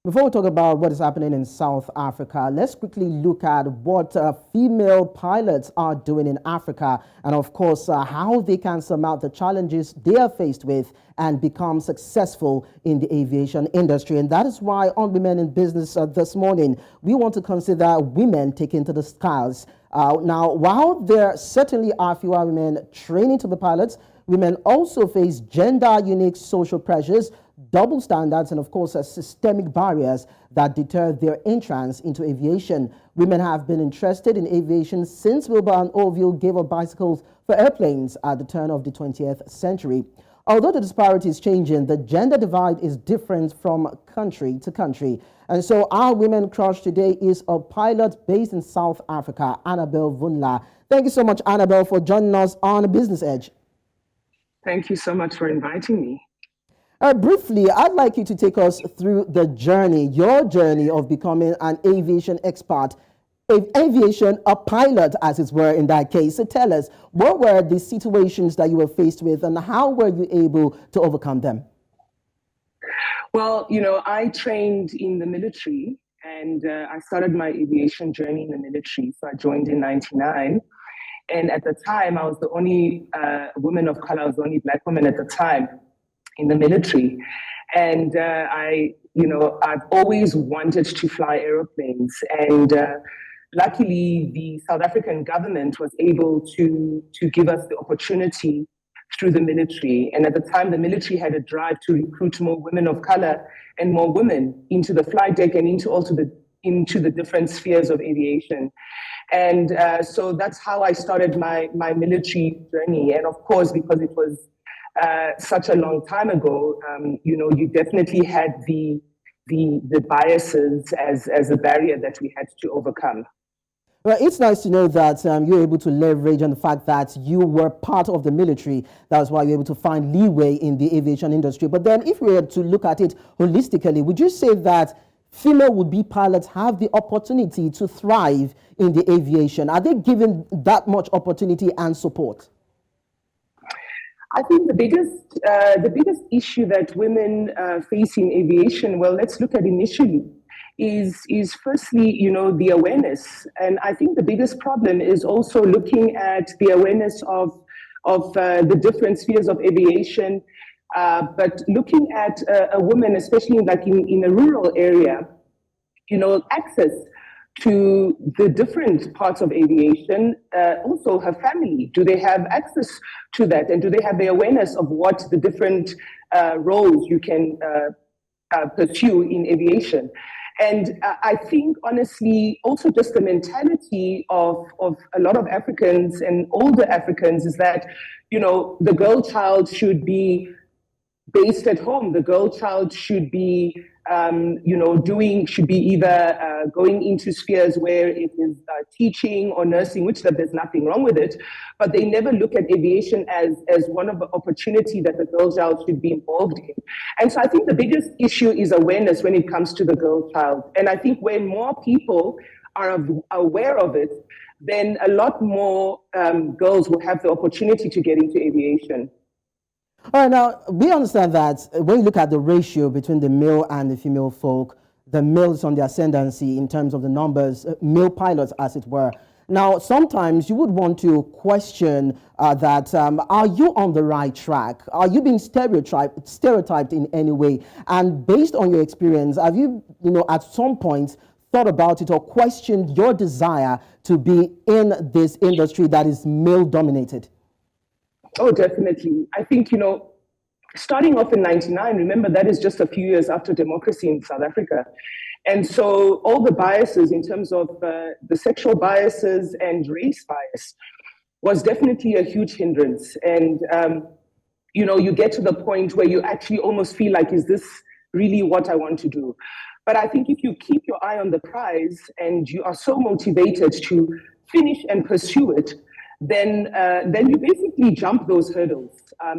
Before we talk about what is happening in South Africa, let's quickly look at what female pilots are doing in Africa and, of course, how they can surmount the challenges they are faced with and become successful in the aviation industry. And that is why on Women in Business this morning, we want to consider women taking to the skies. Now, while there certainly are fewer women training to be pilots, women also face gender-unique social pressures, double standards, and of course, systemic barriers that deter their entrance into aviation. Women have been interested in aviation since Wilbur and Orville gave up bicycles for airplanes at the turn of the 20th century. Although the disparity is changing, the gender divide is different from country to country. And so our women crush today is a pilot based in South Africa, Annabel Vundla. Thank you so much, Annabel, for joining us on Business Edge. Thank you so much for inviting me. Briefly, I'd like you to take us through the journey, your journey of becoming an aviation expert, a pilot, as it were, in that case. So tell us, what were the situations that you were faced with and how were you able to overcome them? Well, I trained in the military and I started my aviation journey in the military. So I joined in 1999. And at the time, I was the only woman of color, I was the only Black woman at the time in the military. And I've always wanted to fly aeroplanes. And luckily, the South African government was able to give us the opportunity through the military. And at the time, the military had a drive to recruit more women of color and more women into the flight deck and into the different spheres of aviation. And so that's how I started my military journey. And of course, because it was such a long time ago, you definitely had the biases as a barrier that we had to overcome. Well, it's nice to know that you're able to leverage on the fact that you were part of the military. That's why you're able to find leeway in the aviation industry. But then if we were to look at it holistically, would you say that female would-be pilots have the opportunity to thrive in the aviation? Are they given that much opportunity and support? I think the biggest issue that women face in aviation, well, let's look at initially, is firstly, the awareness. And I think the biggest problem is also looking at the awareness of the different spheres of aviation, but looking at a woman, especially like in a rural area, access to the different parts of aviation, also her family. Do they have access to that? And do they have the awareness of what the different roles you can pursue in aviation? And I think, honestly, also just the mentality of a lot of Africans and older Africans is that, the girl child should be based at home. The girl child should be, should be either going into spheres where it is teaching or nursing, which there's nothing wrong with it, but they never look at aviation as one of the opportunity that the girl child should be involved in. And so I think the biggest issue is awareness when it comes to the girl child. And I think when more people are aware of it, then a lot more girls will have the opportunity to get into aviation. All right, now, we understand that when you look at the ratio between the male and the female folk, the male is on the ascendancy in terms of the numbers, male pilots, as it were. Now, sometimes you would want to question that, are you on the right track? Are you being stereotyped in any way? And based on your experience, have you, at some point thought about it or questioned your desire to be in this industry that is male-dominated? Oh, definitely. I think, starting off in 99, remember that is just a few years after democracy in South Africa. And so all the biases in terms of the sexual biases and race bias was definitely a huge hindrance. And, you get to the point where you actually almost feel like, is this really what I want to do? But I think if you keep your eye on the prize and you are so motivated to finish and pursue it, then you basically jump those hurdles.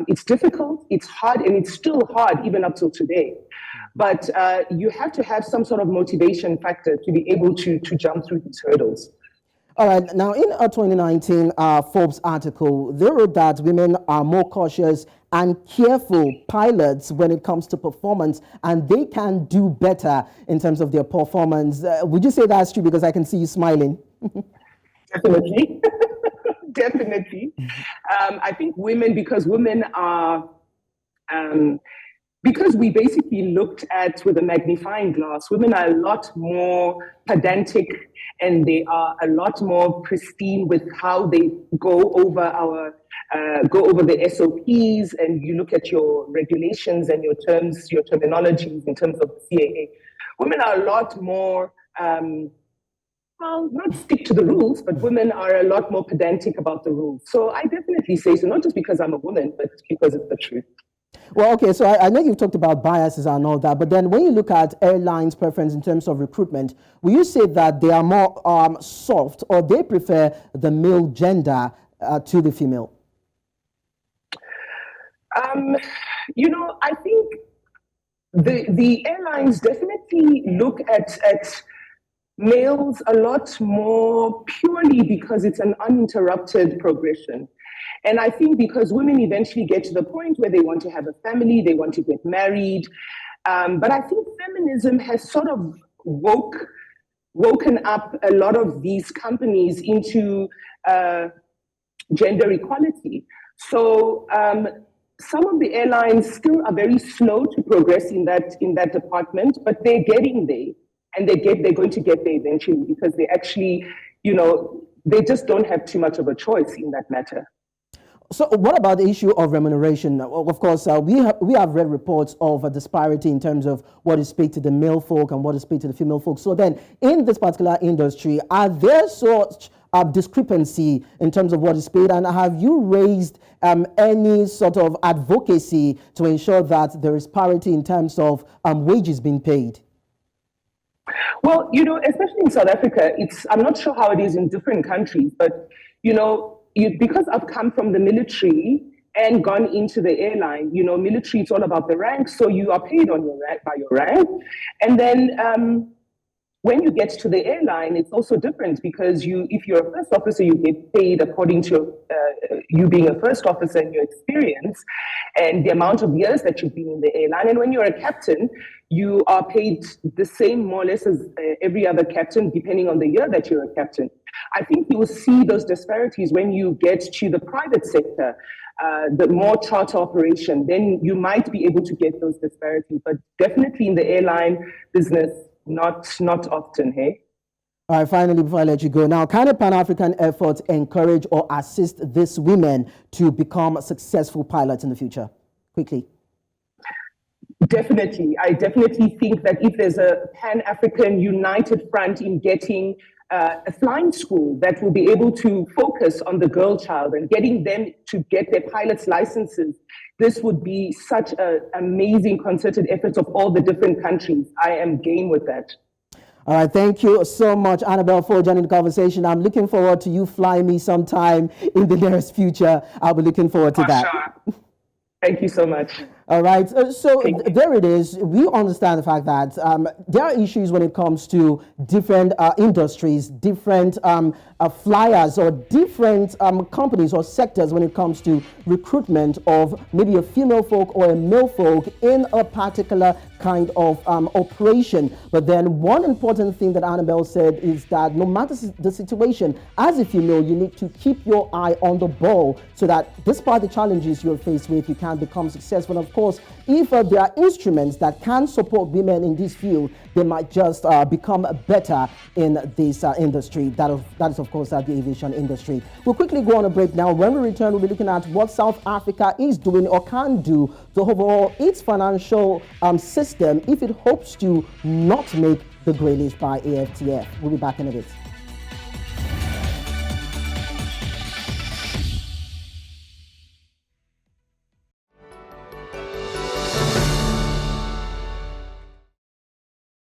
It's difficult, it's hard, and it's still hard even up till today. But you have to have some sort of motivation factor to be able to jump through these hurdles. All right. Now, in a 2019 Forbes article, they wrote that women are more cautious and careful pilots when it comes to performance, and they can do better in terms of their performance. Would you say that's true? Because I can see you smiling. Definitely. Definitely. I think women, because women are, because we basically looked at with a magnifying glass, women are a lot more pedantic and they are a lot more pristine with how they go over the SOPs, and you look at your regulations and your terms, your terminologies in terms of the CAA. Women are a lot more, well, not stick to the rules, but women are a lot more pedantic about the rules. So I definitely say so, not just because I'm a woman, but because it's the truth. Well, okay, so I know you've talked about biases and all that, but then when you look at airlines' preference in terms of recruitment, will you say that they are more soft, or they prefer the male gender to the female? I think the airlines definitely look at males a lot more purely because it's an uninterrupted progression. And I think because women eventually get to the point where they want to have a family, they want to get married. But I think feminism has sort of woken up a lot of these companies into gender equality. So some of the airlines still are very slow to progress in that department, but they're getting there. And they're going to get there eventually, because they actually, they just don't have too much of a choice in that matter. So what about the issue of remuneration? Of course, we have read reports of a disparity in terms of what is paid to the male folk and what is paid to the female folk. So then, in this particular industry, are there such discrepancy in terms of what is paid? And have you raised any sort of advocacy to ensure that there is parity in terms of wages being paid? Well, especially in South Africa, I'm not sure how it is in different countries, but, because I've come from the military and gone into the airline, military, it's all about the rank. So you are paid on your rank by your rank. And then when you get to the airline, it's also different, because if you're a first officer, you get paid according to you being a first officer and your experience and the amount of years that you've been in the airline. And when you're a captain, you are paid the same, more or less, as every other captain, depending on the year that you're a captain. I think you will see those disparities when you get to the private sector, the more charter operation, then you might be able to get those disparities. But definitely in the airline business, not often, hey? All right, finally, before I let you go, now, can a PanAfrican effort encourage or assist these women to become successful pilots in the future? Quickly. Definitely. I definitely think that if there's a Pan-African united front in getting a flying school that will be able to focus on the girl child and getting them to get their pilot's licenses, this would be such an amazing concerted effort of all the different countries. I am game with that. All right, thank you so much, Annabel, for joining the conversation. I'm looking forward to you flying me sometime in the nearest future. I'll be looking forward to that. Sure. Thank you so much. All right, so there it is. We understand the fact that there are issues when it comes to different industries, different flyers, or different companies or sectors when it comes to recruitment of maybe a female folk or a male folk in a particular kind of operation. But then one important thing that Annabel said is that no matter the situation, as a female, you need to keep your eye on the ball so that despite the challenges you're faced with, you can become successful. And of course, if there are instruments that can support women in this field, they might just become better in this industry. That is, of course, the aviation industry. We'll quickly go on a break now. When we return, we'll be looking at what South Africa is doing or can do to overhaul its financial system if it hopes to not make the grey list by AFTF. We'll be back in a bit.